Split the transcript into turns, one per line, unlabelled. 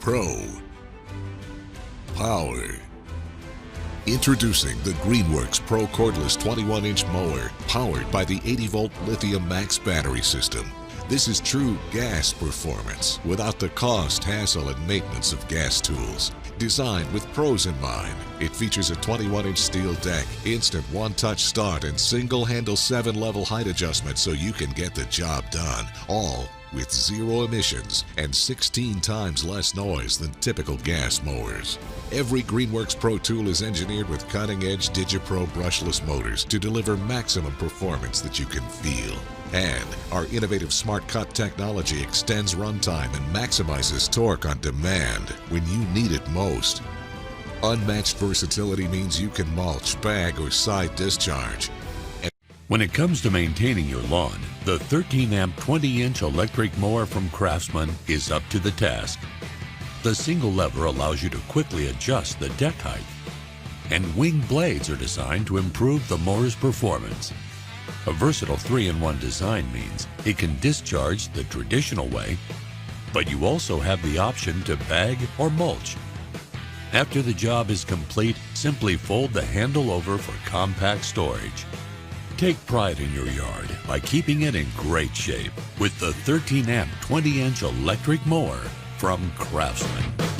Pro. Power. Introducing the Greenworks Pro Cordless 21-inch mower, powered by the 80-volt lithium max battery system. This is true gas performance without the cost, hassle, and maintenance of gas tools. Designed with pros in mind, it features a 21-inch steel deck, instant one-touch start, and single-handle 7-level height adjustment so you can get the job done, all with 0 emissions and 16 times less noise than typical gas mowers. Every Greenworks Pro tool is engineered with cutting-edge DigiPro brushless motors to deliver maximum performance that you can feel. And our innovative Smart Cut technology extends runtime and maximizes torque on demand when you need it most. Unmatched versatility means you can mulch, bag, or side discharge.
When it comes to maintaining your lawn, the 13-amp 20-inch electric mower from CRAFTSMAN is up to the task. The single lever allows you to quickly adjust the deck height, and wing blades are designed to improve the mower's performance. A versatile 3-in-1 design means it can discharge the traditional way, but you also have the option to bag or mulch. After the job is complete, simply fold the handle over for compact storage. Take pride in your yard by keeping it in great shape with the 13-amp 20-inch electric mower from CRAFTSMAN.